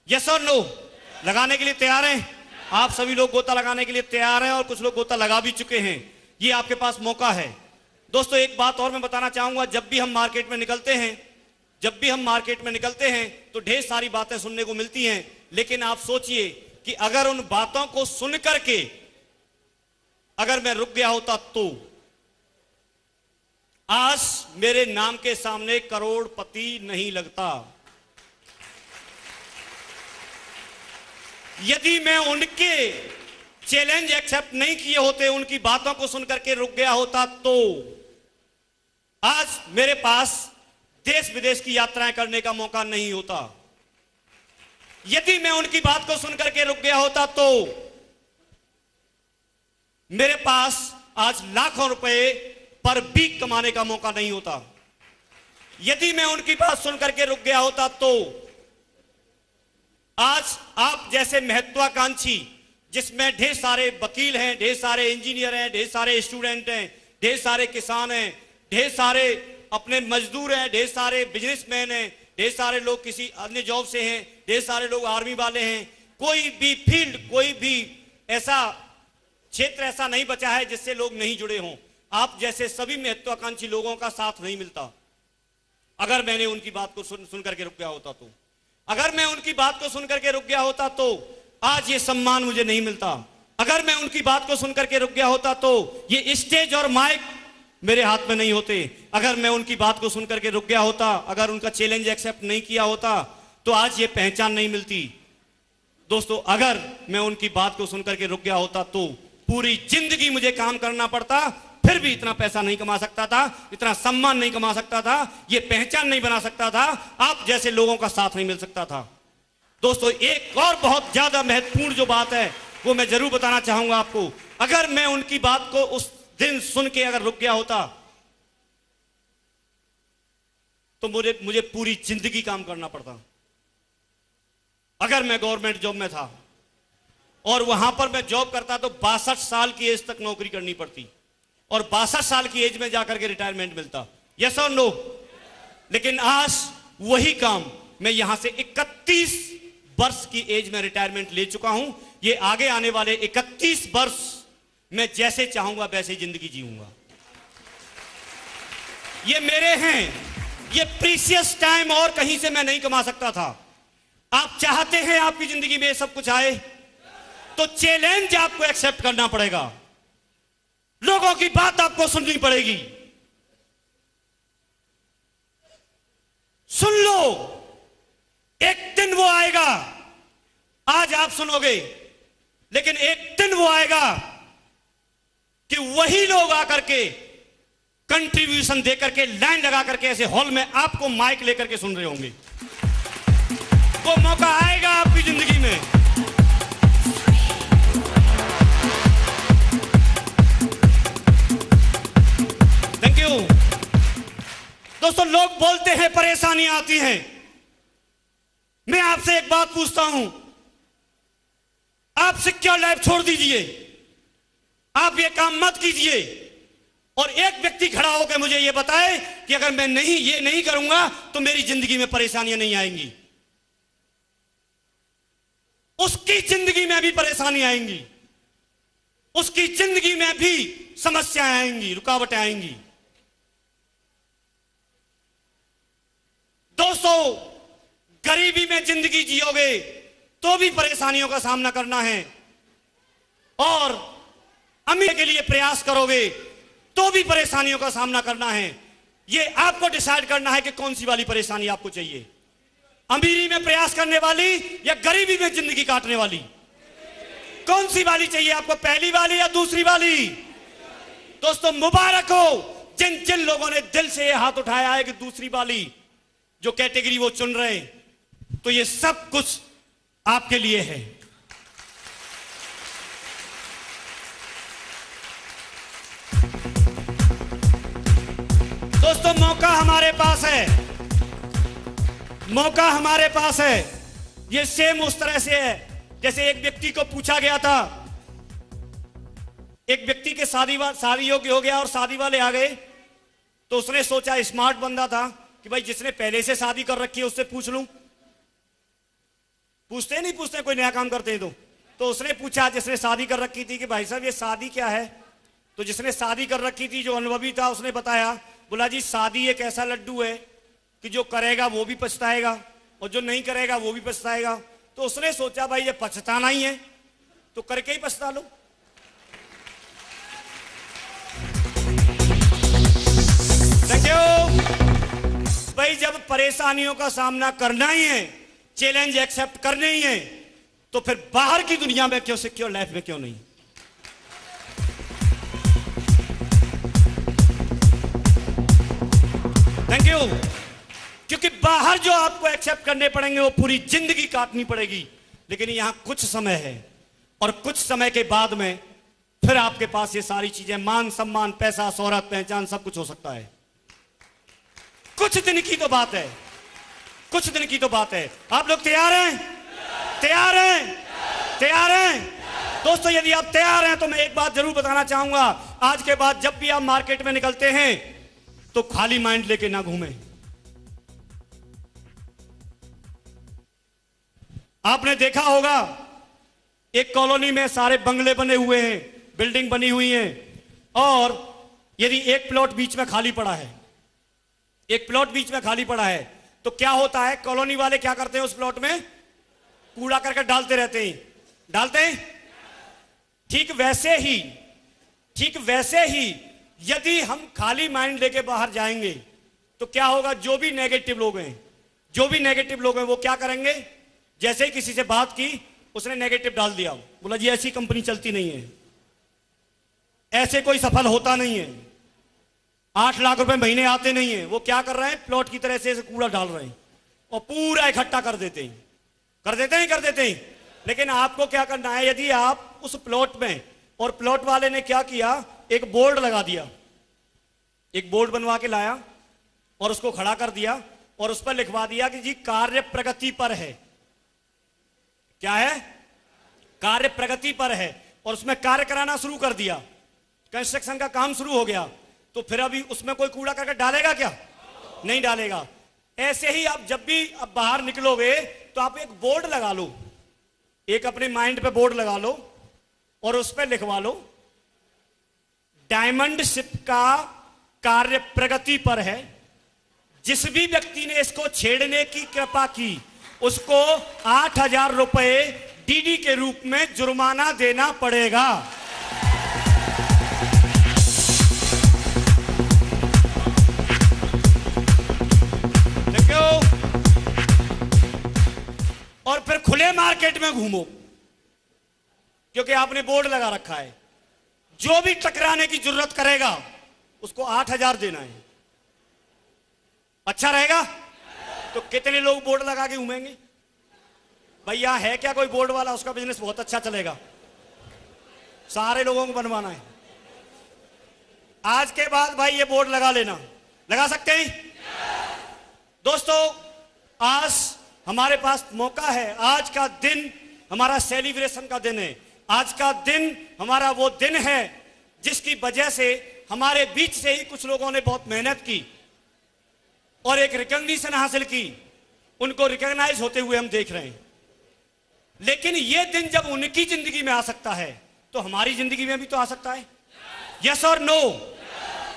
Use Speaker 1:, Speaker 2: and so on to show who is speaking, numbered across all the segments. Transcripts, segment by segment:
Speaker 1: Yes और no? लगाने के लिए तैयार हैं? आप सभी लोग गोता लगाने के लिए तैयार हैं और कुछ लोग गोता लगा भी चुके हैं। ये आपके पास मौका है। दोस्तों एक बात और मैं बताना चाहूंगा, जब भी हम मार्केट में निकलते हैं तो ढेर सारी बातें सुनने को मिलती हैं, लेकिन आप सोचिए कि अगर उन बातों को सुन करके अगर मैं रुक गया होता तो आज मेरे नाम के सामने करोड़पति नहीं लगता। यदि मैं उनके चैलेंज एक्सेप्ट नहीं किए होते, उनकी बातों को सुनकर के रुक गया होता तो आज मेरे पास देश विदेश की यात्राएं करने का मौका नहीं होता। यदि मैं उनकी बात को सुनकर के रुक गया होता तो मेरे पास आज लाखों रुपए पर वीक कमाने का मौका नहीं होता। यदि मैं उनकी बात सुनकर के रुक गया होता तो आज आप जैसे महत्वाकांक्षी, जिसमें ढेर सारे वकील हैं, ढेर सारे इंजीनियर हैं, ढेर सारे स्टूडेंट हैं, ढेर सारे किसान हैं, ढेर सारे अपने मजदूर हैं, ढेर सारे बिजनेसमैन हैं, ढेर सारे लोग किसी अन्य जॉब से हैं, ढेर सारे लोग आर्मी वाले हैं। कोई भी फील्ड, कोई भी ऐसा क्षेत्र ऐसा नहीं बचा है जिससे लोग नहीं जुड़े हों। आप जैसे सभी महत्वाकांक्षी लोगों का साथ नहीं मिलता। अगर मैंने उनकी बात को सुन करके रुक गया होता तो, अगर मैं उनकी बात को सुनकर के रुक गया होता तो आज ये सम्मान मुझे नहीं मिलता। अगर मैं उनकी बात को सुनकर के रुक गया होता तो ये स्टेज और माइक मेरे हाथ में नहीं होते। अगर मैं उनकी बात को सुनकर के रुक गया होता, अगर उनका चैलेंज एक्सेप्ट नहीं किया होता तो आज ये पहचान नहीं मिलती। दोस्तों अगर मैं उनकी बात को सुनकर के रुक गया होता तो पूरी जिंदगी मुझे काम करना पड़ता, फिर भी इतना पैसा नहीं कमा सकता था, इतना सम्मान नहीं कमा सकता था, ये पहचान नहीं बना सकता था, आप जैसे लोगों का साथ नहीं मिल सकता था। दोस्तों एक और बहुत ज्यादा महत्वपूर्ण जो बात है वो मैं जरूर बताना चाहूंगा आपको। अगर मैं उनकी बात को उस दिन सुन के अगर रुक गया होता तो मुझे पूरी जिंदगी काम करना पड़ता। अगर मैं गवर्नमेंट जॉब में था और वहां पर मैं जॉब करता तो 62 साल की एज तक नौकरी करनी पड़ती और 62 साल की एज में जाकर के रिटायरमेंट मिलता। यस और नो? लेकिन आज वही काम मैं यहां से 31 वर्ष की एज में रिटायरमेंट ले चुका हूं। ये आगे आने वाले 31 वर्ष मैं जैसे चाहूंगा वैसे जिंदगी जीऊंगा। ये मेरे हैं, ये प्रीशियस टाइम और कहीं से मैं नहीं कमा सकता था। आप चाहते हैं आपकी जिंदगी में सब कुछ आए तो चैलेंज आपको एक्सेप्ट करना पड़ेगा, लोगों की बात आपको सुननी पड़ेगी। सुन लो, एक दिन वो आएगा, आज आप सुनोगे, लेकिन एक दिन वो आएगा कि वही लोग आकर के कंट्रीब्यूशन देकर के लाइन लगा करके ऐसे हॉल में आपको माइक लेकर के सुन रहे होंगे। वो मौका आएगा आपकी जिंदगी में। Thank you. दोस्तों लोग बोलते हैं परेशानियां आती हैं। मैं आपसे एक बात पूछता हूं, आप सिक्योर लाइफ छोड़ दीजिए, आप ये काम मत कीजिए और एक व्यक्ति खड़ा होकर मुझे ये बताए कि अगर मैं ये नहीं करूंगा तो मेरी जिंदगी में परेशानियां नहीं आएंगी। उसकी जिंदगी में भी परेशानी आएंगी, उसकी जिंदगी में भी समस्याएं आएंगी, रुकावटें आएंगी। दोस्तों गरीबी में जिंदगी जियोगे तो भी परेशानियों का सामना करना है और अमीर के लिए प्रयास करोगे तो भी परेशानियों का सामना करना है। ये आपको डिसाइड करना है कि कौन सी वाली परेशानी आपको चाहिए, अमीरी में प्रयास करने वाली या गरीबी में जिंदगी काटने वाली। कौन सी वाली चाहिए आपको, पहली वाली या दूसरी वाली? दोस्तों मुबारक हो जिन जिन लोगों ने दिल से ये हाथ उठाया है कि दूसरी वाली जो कैटेगरी वो चुन रहे हैं, तो ये सब कुछ आपके लिए है। दोस्तों मौका हमारे पास है, मौका हमारे पास है। ये सेम उस तरह से है जैसे एक व्यक्ति को पूछा गया था, एक व्यक्ति के शादी योग्य हो गया और शादी वाले आ गए तो उसने सोचा, स्मार्ट बंदा था, कि भाई जिसने पहले से शादी कर रखी है उससे पूछ लूं। पूछते नहीं पूछते कोई नया काम करते हैं तो उसने पूछा जिसने शादी कर रखी थी कि भाई साहब ये शादी क्या है। तो जिसने शादी कर रखी थी जो अनुभवी था उसने बताया, बोला जी शादी एक ऐसा लड्डू है कि जो करेगा वो भी पछताएगा और जो नहीं करेगा वो भी पछताएगा। तो उसने सोचा भाई ये पछताना ही है तो करके ही पछता लो। देखो भाई जब परेशानियों का सामना करना ही है, चैलेंज एक्सेप्ट करने ही है, तो फिर बाहर की दुनिया में क्यों सिक्योर लाइफ में क्यों नहीं। Thank you. क्योंकि बाहर जो आपको एक्सेप्ट करने पड़ेंगे वो पूरी जिंदगी काटनी पड़ेगी, लेकिन यहां कुछ समय है और कुछ समय के बाद में फिर आपके पास ये सारी चीजें, मान सम्मान, पैसा, शोहरत, पहचान, सब कुछ हो सकता है। कुछ दिन की तो बात है, कुछ दिन की तो बात है। आप लोग तैयार हैं? तैयार हैं? तैयार हैं? दोस्तों यदि आप तैयार हैं तो मैं एक बात जरूर बताना चाहूंगा, आज के बाद जब भी आप मार्केट में निकलते हैं तो खाली माइंड लेके ना घूमें। आपने देखा होगा एक कॉलोनी में सारे बंगले बने हुए हैं, बिल्डिंग बनी हुई है, और यदि एक प्लॉट बीच में खाली पड़ा है, एक प्लॉट बीच में खाली पड़ा है, तो क्या होता है, कॉलोनी वाले क्या करते हैं, उस प्लॉट में कूड़ा करके डालते रहते हैं, डालते हैं। ठीक वैसे ही यदि हम खाली माइंड लेके बाहर जाएंगे तो क्या होगा, जो भी नेगेटिव लोग हैं वो क्या करेंगे, जैसे ही किसी से बात की उसने नेगेटिव डाल दिया, बोला जी ऐसी कंपनी चलती नहीं है, ऐसे कोई सफल होता नहीं है, 8 लाख रुपए महीने आते नहीं है। वो क्या कर रहे हैं, प्लॉट की तरह से कूड़ा डाल रहे हैं और पूरा इकट्ठा कर देते हैं। लेकिन आपको क्या करना है, यदि आप उस प्लॉट में, और प्लॉट वाले ने क्या किया, एक बोर्ड लगा दिया, एक बोर्ड बनवा के लाया और उसको खड़ा कर दिया और उस पर लिखवा दिया कि जी कार्य प्रगति पर है। क्या है, कार्य प्रगति पर है, और उसमें कार्य कराना शुरू कर दिया, कंस्ट्रक्शन का काम शुरू हो गया। तो फिर अभी उसमें कोई कूड़ा करके डालेगा क्या? नहीं डालेगा। ऐसे ही आप जब भी अब बाहर निकलोगे तो आप एक बोर्ड लगा लो, एक अपने माइंड पे बोर्ड लगा लो और उस पर लिखवा लो, डायमंड शिप का कार्य प्रगति पर है, जिस भी व्यक्ति ने इसको छेड़ने की कृपा की उसको 8,000 रुपए डीडी के रूप में जुर्माना देना पड़ेगा। देखो, और फिर खुले मार्केट में घूमो, क्योंकि आपने बोर्ड लगा रखा है, जो भी टकराने की जरूरत करेगा उसको 8,000 देना है। अच्छा रहेगा? तो कितने लोग बोर्ड लगा के घूमेंगे? भैया है क्या कोई बोर्ड वाला, उसका बिजनेस बहुत अच्छा चलेगा, सारे लोगों को बनवाना है। आज के बाद भाई ये बोर्ड लगा लेना, लगा सकते हैं दोस्तों। आज हमारे पास मौका है, आज का दिन हमारा सेलिब्रेशन का दिन है, आज का दिन हमारा वो दिन है जिसकी वजह से हमारे बीच से ही कुछ लोगों ने बहुत मेहनत की और एक रिकॉग्निशन हासिल की, उनको रिकॉग्नाइज होते हुए हम देख रहे हैं। लेकिन ये दिन जब उनकी जिंदगी में आ सकता है तो हमारी जिंदगी में भी तो आ सकता है। यस और नो?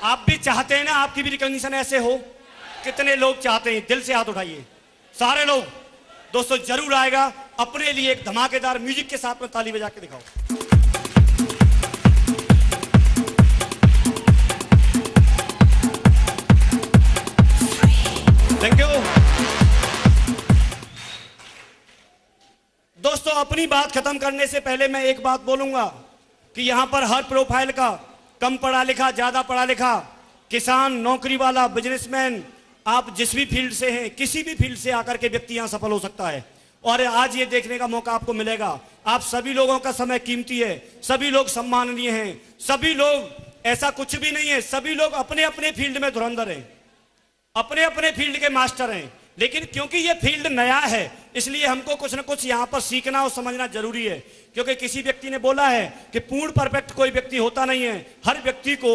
Speaker 1: आप भी चाहते हैं ना आपकी भी रिकॉग्निशन ऐसे हो? कितने लोग चाहते हैं? दिल से हाथ उठाइए सारे लोग। दोस्तों जरूर आएगा, अपने लिए एक धमाकेदार म्यूजिक के साथ में ताली बजा के दिखाओ। थैंक यू दोस्तों। अपनी बात खत्म करने से पहले मैं एक बात बोलूंगा कि यहां पर हर प्रोफाइल का, कम पढ़ा लिखा, ज्यादा पढ़ा लिखा, किसान, नौकरी वाला, बिजनेसमैन, आप जिस भी फील्ड से हैं, किसी भी फील्ड से आकर के व्यक्ति यहां सफल हो सकता है। और आज ये देखने का मौका आपको मिलेगा। आप सभी लोगों का समय कीमती है, सभी लोग सम्माननीय हैं, सभी लोग, ऐसा कुछ भी नहीं है, सभी लोग अपने अपने फील्ड में धुरंधर हैं, अपने अपने फील्ड के मास्टर हैं। लेकिन क्योंकि ये फील्ड नया है इसलिए हमको कुछ ना कुछ यहां पर सीखना और समझना जरूरी है। क्योंकि किसी व्यक्ति ने बोला है कि पूर्ण परफेक्ट कोई व्यक्ति होता नहीं है, हर व्यक्ति को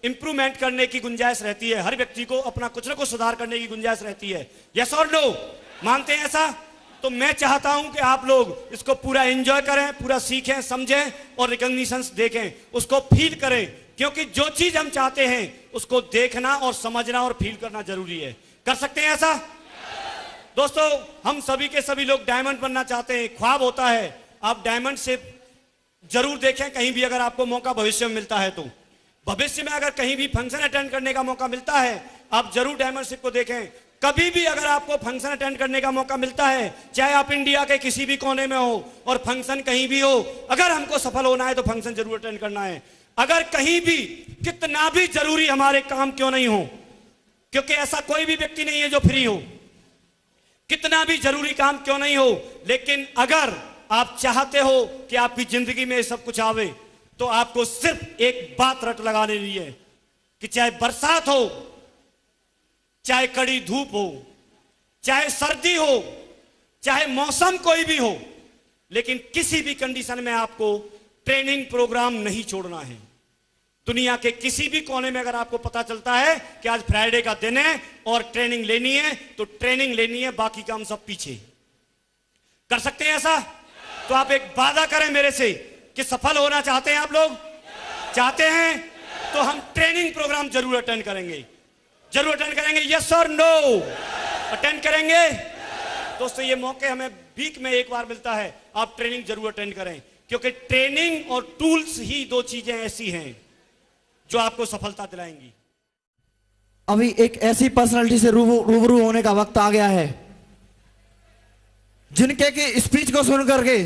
Speaker 1: इंप्रूवमेंट करने की गुंजाइश रहती है, हर व्यक्ति को अपना कुछ ना कुछ सुधार करने की गुंजाइश रहती है। यस और नो? मानते हैं ऐसा? तो मैं चाहता हूं कि आप लोग इसको पूरा एंजॉय करें, पूरा सीखें, समझें और रिकॉग्निशंस देखें, उसको फील करें, क्योंकि जो चीज हम चाहते हैं उसको देखना और समझना और फील करना जरूरी है। कर सकते हैं ऐसा? दोस्तों, हम सभी के सभी लोग डायमंड बनना चाहते हैं, ख्वाब होता है। आप डायमंड से जरूर देखें कहीं भी, अगर आपको मौका भविष्य में मिलता है तो। भविष्य में अगर कहीं भी फंक्शन अटेंड करने का मौका मिलता है, आप जरूर डायमंड शिप को देखें। कभी भी अगर आपको फंक्शन अटेंड करने का मौका मिलता है, चाहे आप इंडिया के किसी भी कोने में हो और फंक्शन कहीं भी हो, अगर हमको सफल होना है तो फंक्शन जरूर अटेंड करना है। अगर कहीं भी कितना भी जरूरी हमारे काम क्यों नहीं हो, क्योंकि ऐसा कोई भी व्यक्ति नहीं है जो फ्री हो, कितना भी जरूरी काम क्यों नहीं हो, लेकिन अगर आप चाहते हो कि आपकी जिंदगी में सब कुछ आवे, तो आपको सिर्फ एक बात रट लगा लेनी है कि चाहे बरसात हो, चाहे कड़ी धूप हो, चाहे सर्दी हो, चाहे मौसम कोई भी हो, लेकिन किसी भी कंडीशन में आपको ट्रेनिंग प्रोग्राम नहीं छोड़ना है। दुनिया के किसी भी कोने में अगर आपको पता चलता है कि आज फ्राइडे का दिन है और ट्रेनिंग लेनी है, तो ट्रेनिंग लेनी है, बाकी काम सब पीछे। कर सकते हैं ऐसा? तो आप एक वादा करें मेरे से कि सफल होना चाहते हैं आप लोग? चाहते हैं तो हम ट्रेनिंग प्रोग्राम जरूर अटेंड करेंगे, जरूर अटेंड करेंगे। यस और नो? अटेंड करेंगे। दोस्तों, ये मौके हमें वीक में एक बार मिलता है, आप ट्रेनिंग जरूर अटेंड करें, क्योंकि ट्रेनिंग और टूल्स ही दो चीजें ऐसी हैं जो आपको सफलता दिलाएंगी।
Speaker 2: अभी एक ऐसी पर्सनालिटी से रूबरू होने का वक्त आ गया है जिनके की स्पीच को सुन करके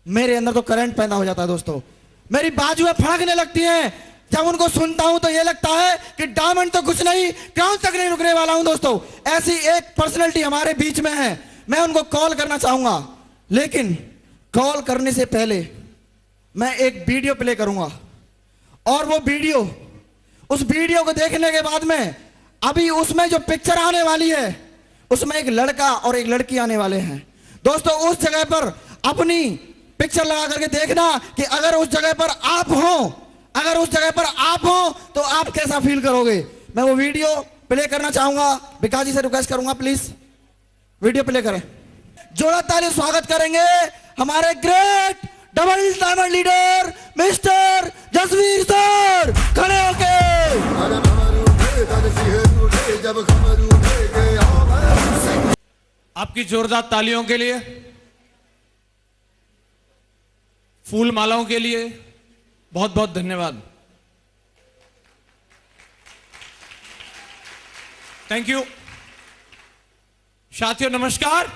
Speaker 2: मेरे अंदर तो करंट पैदा हो जाता है। दोस्तों, मेरी बाजुएं फड़कने लगती हैं जब उनको सुनता हूं, तो ये लगता है कि डायमंड तो कुछ नहीं, ग्राउंड तक नहीं रुकने वाला हूं। दोस्तों, ऐसी एक पर्सनालिटी हमारे बीच में है, मैं उनको कॉल करना चाहूंगा, लेकिन कॉल करने से पहले मैं एक वीडियो प्ले करूंगा, और वो वीडियो, उस वीडियो को देखने के बाद में अभी उसमें जो पिक्चर आने वाली है, उसमें एक लड़का और एक लड़की आने वाले हैं। दोस्तों, उस जगह पर अपनी पिक्चर लगा करके देखना कि अगर उस जगह पर आप हो, अगर उस जगह पर आप हो तो आप कैसा फील करोगे। मैं वो वीडियो प्ले करना चाहूंगा, विकास जी से रिक्वेस्ट करूंगा प्लीज वीडियो प्ले करें। जोड़ा ताली स्वागत करेंगे हमारे great double diamond leader mister Jasvir sir, खड़े होके।
Speaker 3: आपकी जोरदार तालियों के लिए, फूल मालाओं के लिए बहुत बहुत धन्यवाद। Thank you. साथियों नमस्कार,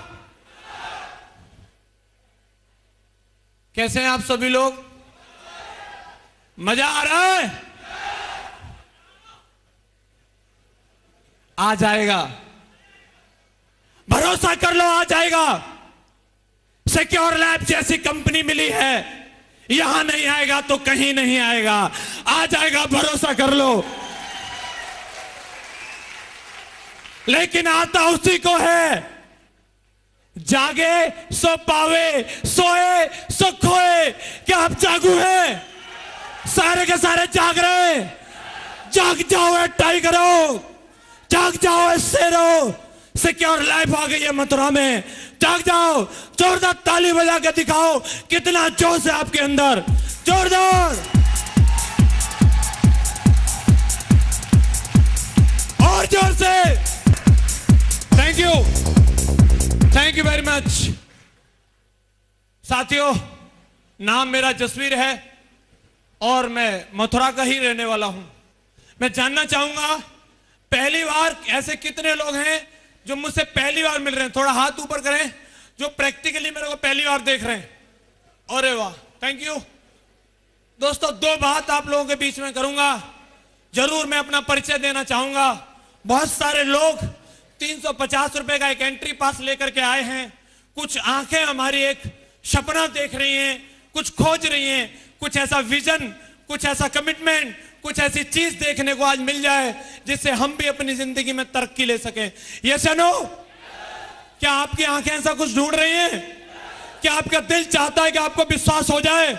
Speaker 3: कैसे हैं आप सभी लोग? मजा आ रहा है? आ जाएगा, भरोसा कर लो, आ जाएगा। सिक्योर लैब जैसी कंपनी मिली है, यहां नहीं आएगा तो कहीं नहीं आएगा, आ जाएगा, भरोसा कर लो। लेकिन आता उसी को है, जागे सो पावे, सोए सो खोए। क्या आप जागू हैं? सारे के सारे जाग रहे हैं। जाग जाओ ए टाइगरों, जाग जाओ ए शेरों, सिक्योर लाइफ आ गई है मथुरा में, जाग जाओ। जोरदार ताली बजा के दिखाओ कितना जोश है आपके अंदर, जोरदार। और जोर से। Thank you, thank you very much. साथियों, नाम मेरा जसवीर है और मैं मथुरा का ही रहने वाला हूं। मैं जानना चाहूंगा, पहली बार ऐसे कितने लोग हैं जो मुझसे पहली बार मिल रहे हैं? थोड़ा हाथ ऊपर करें जो प्रैक्टिकली मेरे को पहली बार देख रहे हैं। अरे वाह, थैंक यू। दोस्तों, दो बात आप लोगों के बीच में करूंगा, जरूर मैं अपना परिचय देना चाहूंगा। बहुत सारे लोग 350 रुपए का एक एंट्री पास लेकर के आए हैं। कुछ आंखें हमारी एक सपना देख रही हैं, कुछ खोज रही हैं, कुछ ऐसा विजन, कुछ ऐसा कमिटमेंट, कुछ ऐसी चीज देखने को आज मिल जाए जिससे हम भी अपनी जिंदगी में तरक्की ले सकें। यस या नो? क्या आपकी आंखें ऐसा कुछ ढूंढ रही हैं? क्या आपका दिल चाहता है कि आपको विश्वास हो जाए?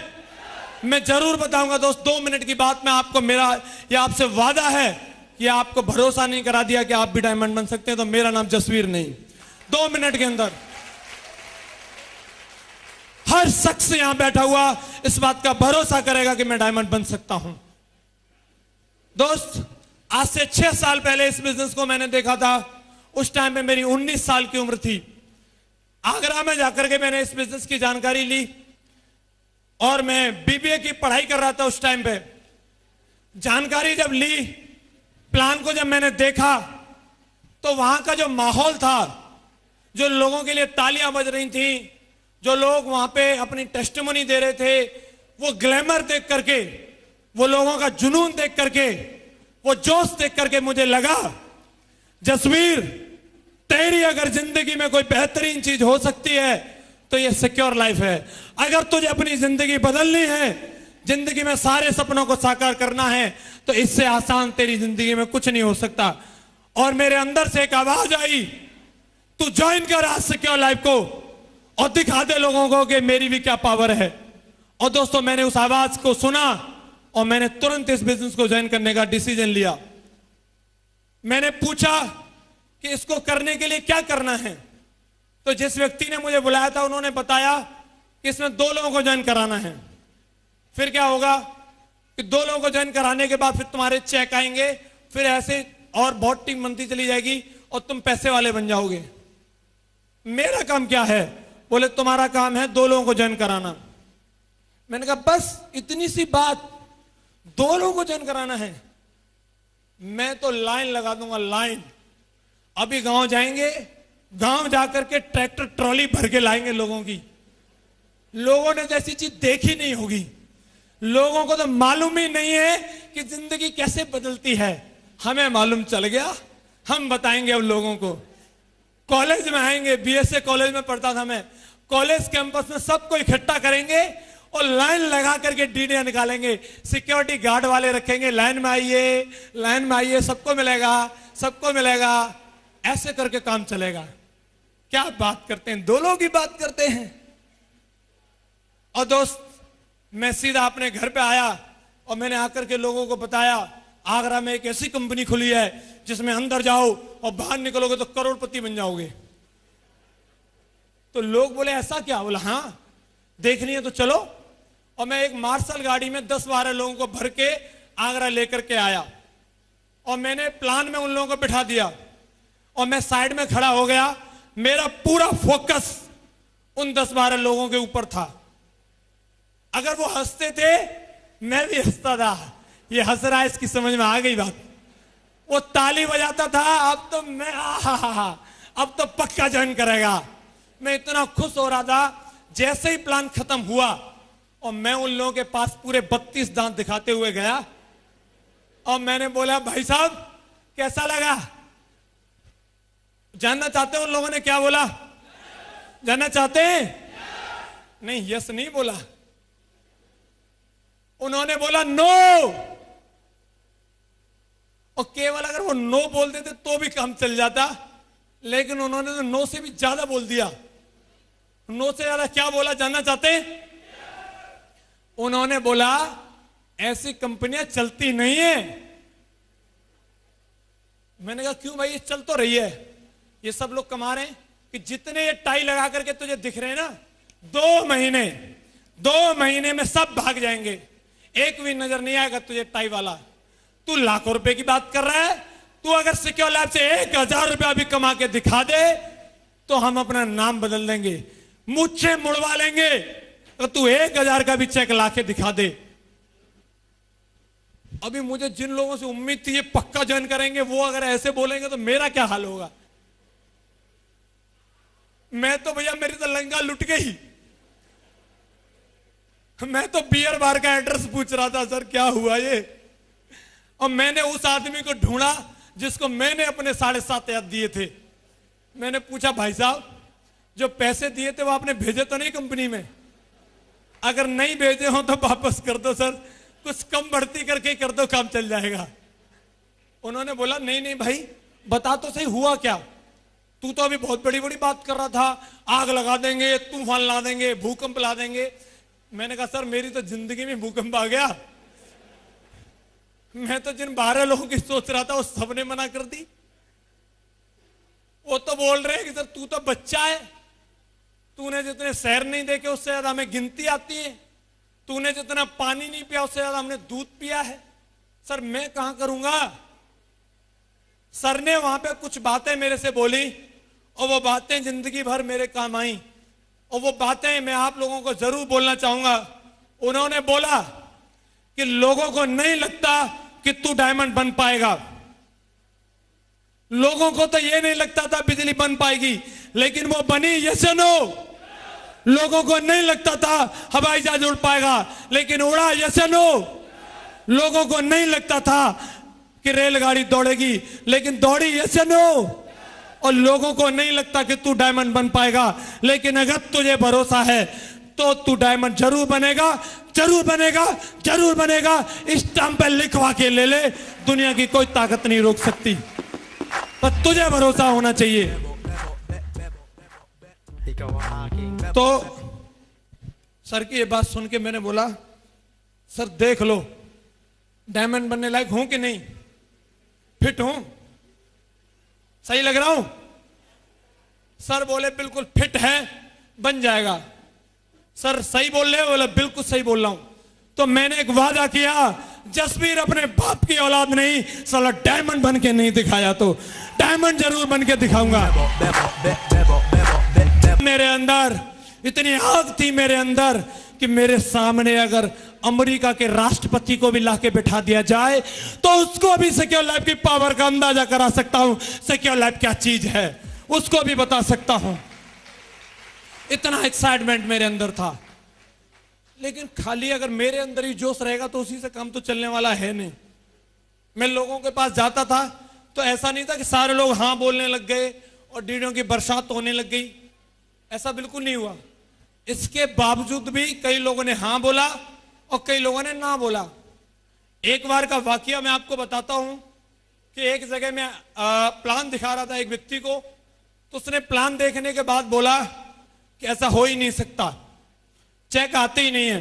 Speaker 3: मैं जरूर बताऊंगा दोस्त, 2 मिनट की बात में आपको, मेरा या आपसे वादा है कि आपको भरोसा नहीं करा दिया कि आप भी डायमंड बन सकते हैं तो मेरा नाम जसवीर नहीं। 2 मिनट के अंदर। हर शख्स यहां बैठा हुआ इस बात का भरोसा करेगा कि मैं डायमंड बन सकता हूं। दोस्त, आज से 6 साल पहले इस बिजनेस को मैंने देखा था। उस टाइम में मेरी 19 साल की उम्र थी। आगरा में जाकर के मैंने इस बिजनेस की जानकारी ली और मैं बीबीए की पढ़ाई कर रहा था उस टाइम पे। जानकारी जब ली, प्लान को जब मैंने देखा, तो वहां का जो माहौल था, जो लोगों के लिए तालियां बज रही थी, जो लोग वहां पे अपनी टेस्टिमनी दे रहे थे, वो ग्लैमर देख करके, वो लोगों का जुनून देख करके, वो जोश देख करके मुझे लगा, जसवीर, तेरी अगर जिंदगी में कोई बेहतरीन चीज हो सकती है तो ये सिक्योर लाइफ है। अगर तुझे अपनी जिंदगी बदलनी है, जिंदगी में सारे सपनों को साकार करना है, तो इससे आसान तेरी जिंदगी में कुछ नहीं हो सकता। और मेरे अंदर से एक आवाज आई, तू ज्वाइन कर आज सिक्योर लाइफ को और दिखा दे लोगों को कि मेरी भी क्या पावर है। और दोस्तों, मैंने उस आवाज को सुना और मैंने तुरंत इस बिजनेस को ज्वाइन करने का डिसीजन लिया। मैंने पूछा कि इसको करने के लिए क्या करना है, तो जिस व्यक्ति ने मुझे बुलाया था उन्होंने बताया कि इसमें 2 लोगों को ज्वाइन कराना है। फिर क्या होगा कि 2 लोगों को ज्वाइन कराने के बाद फिर तुम्हारे चेक आएंगे, फिर ऐसे और बहुत टीम बनती चली जाएगी और तुम पैसे वाले बन जाओगे। मेरा काम क्या है? बोले तुम्हारा काम है 2 लोगों को ज्वाइन कराना। मैंने कहा बस इतनी सी बात, 2 लोगों को ज्वाइन कराना है? मैं तो लाइन लगा दूंगा, लाइन। अभी गांव जाएंगे, गांव जाकर के ट्रैक्टर ट्रॉली भर के लाएंगे लोगों की। लोगों ने जैसी चीज देखी नहीं होगी, लोगों को तो मालूम ही नहीं है कि जिंदगी कैसे बदलती है। हमें मालूम चल गया, हम बताएंगे अब लोगों को। कॉलेज में आएंगे, बीएसए कॉलेज में पढ़ता था मैं, कॉलेज कैंपस में सबको इकट्ठा करेंगे और लाइन लगा करके डीडे निकालेंगे। सिक्योरिटी गार्ड वाले रखेंगे, लाइन में आइए, लाइन में आइए, सबको मिलेगा, सबको मिलेगा। ऐसे करके काम चलेगा। क्या बात करते हैं, 2 लोगों की बात करते हैं। और दोस्त, मैं सीधा अपने घर पे आया और मैंने आकर के लोगों को बताया, आगरा में एक ऐसी कंपनी खुली है जिसमें अंदर जाओ और बाहर निकलोगे तो करोड़पति बन जाओगे। तो लोग बोले ऐसा क्या? बोला हाँ, देखनी है तो चलो। और मैं एक मार्शल गाड़ी में 10-12 लोगों को भर के आगरा लेकर के आया और मैंने प्लान में उन लोगों को बिठा दिया और मैं साइड में खड़ा हो गया। मेरा पूरा फोकस उन 10-12 लोगों के ऊपर था। अगर वो हंसते थे, मैं भी हंसता था। ये हंस रहा है, इसकी समझ में आ गई बात। वो ताली बजाता था, अब तो मैं अब तो पक्का ज्वाइन करेगा। मैं इतना खुश हो रहा था। जैसे ही प्लान खत्म हुआ और मैं उन लोगों के पास पूरे 32 दांत दिखाते हुए गया और मैंने बोला, भाई साहब कैसा लगा? जानना चाहते हैं? उन लोगों ने क्या बोला? जानना चाहते हैं? नहीं, यस नहीं बोला, उन्होंने बोला नो। और केवल अगर वो नो बोल देते तो भी काम चल जाता, लेकिन उन्होंने तो नो से भी ज्यादा बोल दिया। नो से ज्यादा क्या बोला, जानना चाहते हैं? उन्होंने बोला ऐसी कंपनियां चलती नहीं है। मैंने कहा क्यों भाई, ये चल तो रही है। ये सब लोग कमा रहे हैं कि जितने ये टाई लगा करके तुझे दिख रहे हैं ना, 2 महीने में सब भाग जाएंगे, एक भी नजर नहीं आएगा तुझे टाई वाला। तू लाखों रुपए की बात कर रहा है। तू अगर सिक्योर लैब से 1000 रुपया भी कमा के दिखा दे तो हम अपना नाम बदल देंगे, मुझसे मुड़वा लेंगे। तो तू 1000 का भी चेक लाके दिखा दे। अभी मुझे जिन लोगों से उम्मीद थी ये पक्का ज्वाइन करेंगे, वो अगर ऐसे बोलेंगे तो मेरा क्या हाल होगा। मैं तो भैया, मेरी तो लंगा लुट गई। मैं तो बियर बार का एड्रेस पूछ रहा था, सर क्या हुआ ये। और मैंने उस आदमी को ढूंढा जिसको मैंने अपने 7.5 दिए थे। मैंने पूछा, भाई साहब जो पैसे दिए थे वो आपने भेजे तो नहीं कंपनी में? अगर नहीं भेजे हो तो वापस कर दो सर, कुछ कम बढ़ती करके कर दो, काम चल जाएगा। उन्होंने बोला नहीं नहीं भाई, बता तो सही हुआ क्या। तू तो अभी बहुत बड़ी बड़ी बात कर रहा था, आग लगा देंगे, तूफान ला देंगे, भूकंप ला देंगे। मैंने कहा सर मेरी तो जिंदगी में भूकंप आ गया। मैं तो जिन 12 लोगों की सोच रहा था वो सबने मना कर दी। वो तो बोल रहे हैं कि सर तू तो बच्चा है, तूने जितने शहर नहीं देखे उससे ज्यादा हमें गिनती आती है, तूने जितना पानी नहीं पिया उससे ज्यादा हमने दूध पिया है। सर मैं कहां करूंगा? सर ने वहां पे कुछ बातें मेरे से बोली और वो बातें जिंदगी भर मेरे काम आई, और वो बातें मैं आप लोगों को जरूर बोलना चाहूंगा। उन्होंने बोला कि लोगों को नहीं लगता कि तू डायमंड बन पाएगा, लोगों को तो ये नहीं लगता था बिजली बन पाएगी, लेकिन वो बनी। यस या नो? लोगों को नहीं लगता था हवाई जहाज उड़ पाएगा, लेकिन उड़ा। यस या नो? लोगों को नहीं लगता था कि रेलगाड़ी दौड़ेगी, लेकिन दौड़ी। यस या नो? और लोगों को नहीं लगता कि तू डायमंड बन पाएगा, लेकिन अगर तुझे भरोसा है तो तू डायमंड जरूर बनेगा, जरूर बनेगा, जरूर बनेगा। स्टाम्प पे लिखवा के ले ले, दुनिया की कोई ताकत नहीं रोक सकती, पर तुझे भरोसा होना चाहिए। तो सर की ये बात सुन के मैंने बोला, सर देख लो डायमंड बनने लायक हूं कि नहीं, फिट हूं, सही लग रहा हूं? सर बोले बिल्कुल फिट है, बन जाएगा। सर सही बोल रहे हो? बोले बिल्कुल सही बोल रहा हूं। तो मैंने एक वादा किया, जसवीर अपने बाप की औलाद नहीं, साला डायमंड बन के नहीं दिखाया तो डायमंड जरूर बन के दिखाऊंगा। मेरे अंदर इतनी आग थी मेरे अंदर कि मेरे सामने अगर अमेरिका के राष्ट्रपति को भी लाके बिठा दिया जाए तो उसको भी सिक्योर लाइफ की पावर का अंदाजा करा सकता हूं। सिक्योर लाइफ क्या चीज है उसको भी बता सकता हूं। इतना एक्साइटमेंट मेरे अंदर था, लेकिन खाली अगर मेरे अंदर ही जोश रहेगा तो उसी से काम तो चलने वाला है नहीं। मैं लोगों के पास जाता था तो ऐसा नहीं था कि सारे लोग हाँ बोलने लग गए और डीडों की बरसात होने लग गई, ऐसा बिल्कुल नहीं हुआ। इसके बावजूद भी कई लोगों ने हाँ बोला और कई लोगों ने ना बोला। एक बार का वाकया मैं आपको बताता हूं कि एक जगह में प्लान दिखा रहा था एक व्यक्ति को, तो उसने प्लान देखने के बाद बोला कि ऐसा हो ही नहीं सकता, चेक आते ही नहीं है।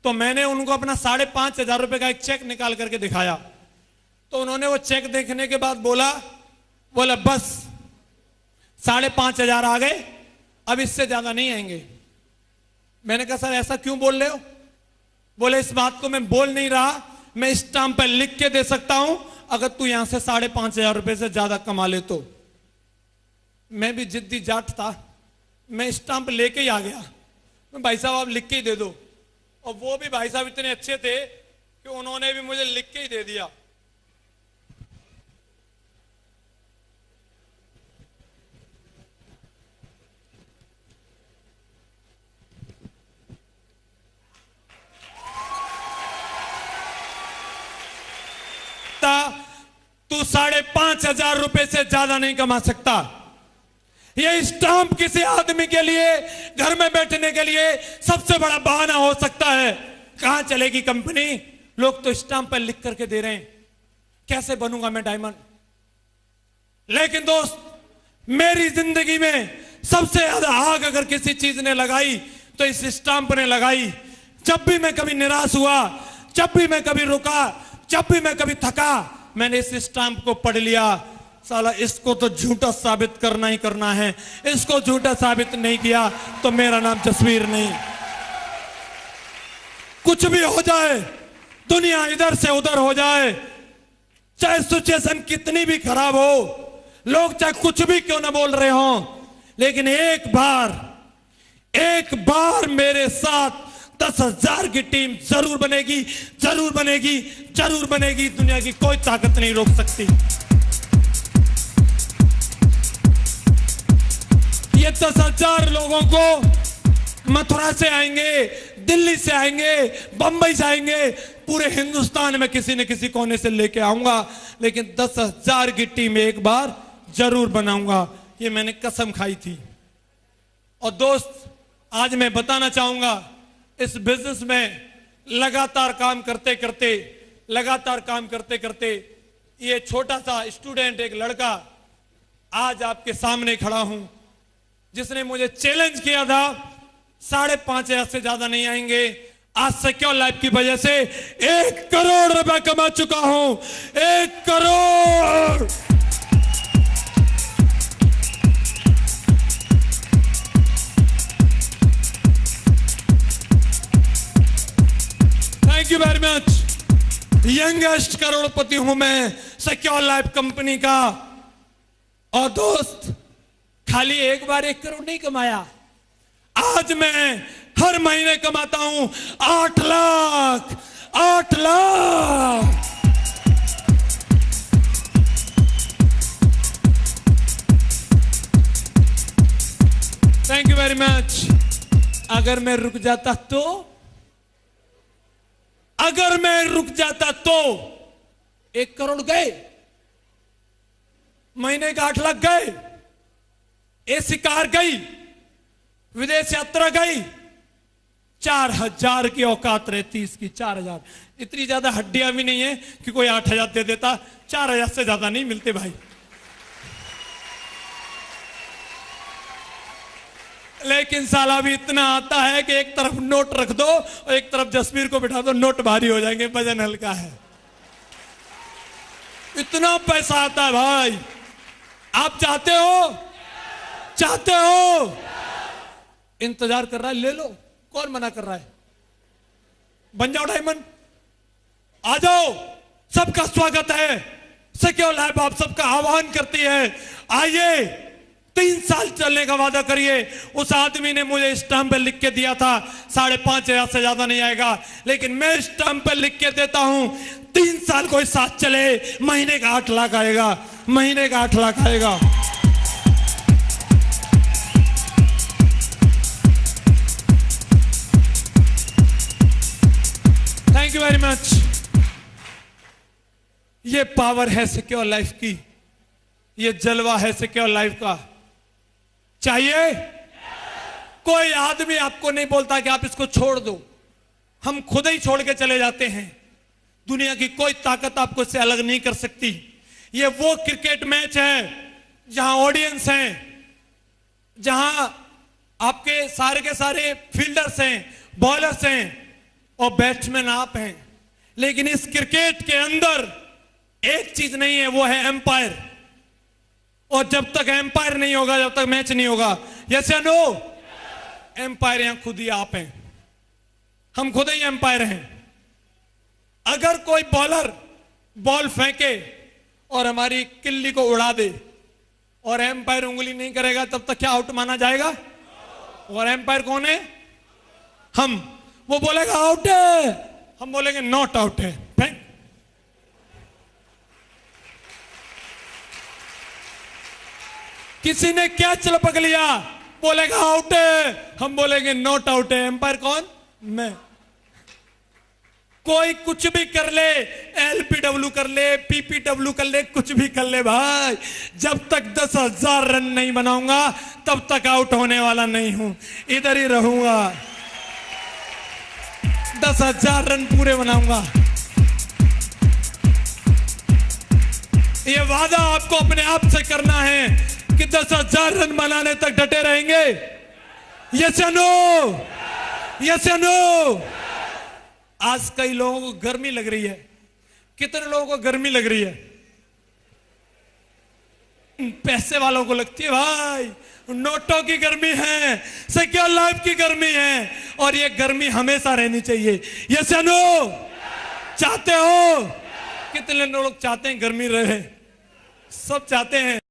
Speaker 3: तो मैंने उनको अपना 5,500 रुपए का एक चेक निकाल करके दिखाया, तो उन्होंने वो चेक देखने के बाद बोला बस 5,500 आ गए, अब इससे ज्यादा नहीं आएंगे। मैंने कहा सर ऐसा क्यों बोल रहे हो? बोले इस बात को मैं बोल नहीं रहा, मैं स्टाम्प पर लिख के दे सकता हूं अगर तू यहां से 5,500 रुपए से ज्यादा कमा ले तो। मैं भी जिद्दी जाट था, मैं स्टाम्प लेके ही आ गया। मैं भाई साहब आप लिख के ही दे दो, और वो भी भाई साहब इतने अच्छे थे कि उन्होंने भी मुझे लिख के ही दे दिया। तू 5,500 रुपए से ज्यादा नहीं कमा सकता। यह स्टाम्प किसी आदमी के लिए घर में बैठने के लिए सबसे बड़ा बहाना हो सकता है। कहां चलेगी कंपनी? लोग तो स्टाम्प पर लिख करके दे रहे हैं, कैसे बनूंगा मैं डायमंड? लेकिन दोस्त, मेरी जिंदगी में सबसे ज्यादा आग अगर किसी चीज ने लगाई तो इस स्टाम्प ने लगाई। जब भी मैं कभी निराश हुआ, जब भी मैं कभी रुका, जब भी मैं कभी थका, मैंने इस स्टाम्प को पढ़ लिया। साला इसको तो झूठा साबित करना ही करना है, इसको झूठा साबित नहीं किया तो मेरा नाम जसवीर नहीं। कुछ भी हो जाए, दुनिया इधर से उधर हो जाए, चाहे सिचुएशन कितनी भी खराब हो, लोग चाहे कुछ भी क्यों ना बोल रहे हो, लेकिन एक बार मेरे साथ 10,000 की टीम जरूर बनेगी, जरूर बनेगी, जरूर बनेगी। दुनिया की कोई ताकत नहीं रोक सकती। ये 10,000 लोगों को मथुरा से आएंगे, दिल्ली से आएंगे, बंबई से आएंगे, पूरे हिंदुस्तान में किसी न किसी कोने से लेके आऊंगा, लेकिन 10,000 की टीम एक बार जरूर बनाऊंगा। ये मैंने कसम खाई थी। और दोस्त, आज मैं बताना चाहूंगा, इस बिजनेस में लगातार काम करते करते ये छोटा सा स्टूडेंट, एक लड़का आज आपके सामने खड़ा हूं, जिसने मुझे चैलेंज किया था 5,500 से ज्यादा नहीं आएंगे। आज सिक्योर लाइफ की वजह से 1 करोड़ रुपए कमा चुका हूं। 1 करोड़। यंगेस्ट करोड़पति हूं मैं सिक्योर लाइफ कंपनी का। और दोस्त, खाली एक बार 1 करोड़ नहीं कमाया, आज मैं हर महीने कमाता हूं 8 lakh. 8 lakh. Thank you very much. अगर मैं रुक जाता तो, अगर मैं रुक जाता तो 1 करोड़ गए, महीने का 8 लाख गए, एसी कार गई, विदेश यात्रा गई, 4000 की औकात रहती इसकी। 4000, इतनी ज्यादा हड्डियां भी नहीं है कि कोई 8000 दे देता। 4000 से ज्यादा नहीं मिलते भाई। लेकिन साला भी इतना आता है कि एक तरफ नोट रख दो और एक तरफ जसवीर को बिठा दो, नोट भारी हो जाएंगे, वजन हल्का है। इतना पैसा आता है भाई। आप चाहते हो? चाहते हो? इंतजार कर रहा है, ले लो। कौन मना कर रहा है? बन जाओ डायमंड, आ जाओ। सबका स्वागत है। सिक्योर लाइफ आप सबका आह्वान करती है। आइए, 3 साल चलने का वादा करिए। उस आदमी ने मुझे स्टैंप पे लिख के दिया था 5,500 से ज्यादा नहीं आएगा, लेकिन मैं स्टैंप पे लिख के देता हूं 3 साल कोई साथ चले, महीने का 8 लाख आएगा। महीने का 8 लाख आएगा। Thank you very much. ये पावर है सिक्योर लाइफ की, ये जलवा है सिक्योर लाइफ का। चाहिए? कोई आदमी आपको नहीं बोलता कि आप इसको छोड़ दो, हम खुद ही छोड़ के चले जाते हैं। दुनिया की कोई ताकत आपको इससे अलग नहीं कर सकती। ये वो क्रिकेट मैच है जहां ऑडियंस हैं, जहां आपके सारे के सारे फील्डर्स हैं, बॉलर्स हैं और बैट्समैन आप हैं। लेकिन इस क्रिकेट के अंदर एक चीज नहीं है, वो है एम्पायर। और जब तक एम्पायर नहीं होगा, जब तक मैच नहीं होगा। यस या नो? एम्पायर यहां खुद ही आप हैं, हम खुद ही एम्पायर हैं। अगर कोई बॉलर बॉल फेंके और हमारी किल्ली को उड़ा दे और एम्पायर उंगली नहीं करेगा, तब तक क्या आउट माना जाएगा? और एम्पायर कौन है? हम। वो बोलेगा आउट है, हम बोलेंगे नॉट आउट है। फेंक। किसी ने कैच लपक लिया, बोलेगा आउट है, हम बोलेंगे नॉट आउट है। एम्पायर कौन? मैं। कोई कुछ भी कर ले, एलपीडब्ल्यू कर ले, पीपीडब्ल्यू कर ले, कुछ भी कर ले भाई, जब तक 10,000 रन नहीं बनाऊंगा तब तक आउट होने वाला नहीं हूं, इधर ही रहूंगा। 10,000 रन पूरे बनाऊंगा। ये वादा आपको अपने आप से करना है कि 10,000 रन बनाने तक डटे रहेंगे। यस या नो? यस या नो? आज कई लोगों को गर्मी लग रही है। कितने लोगों को गर्मी लग रही है? पैसे वालों को लगती है भाई। नोटों की गर्मी है, सिक्योर लाइफ की गर्मी है, और ये गर्मी हमेशा रहनी चाहिए। यस या नो? चाहते हो? कितने लोग चाहते हैं गर्मी रहे? सब चाहते हैं।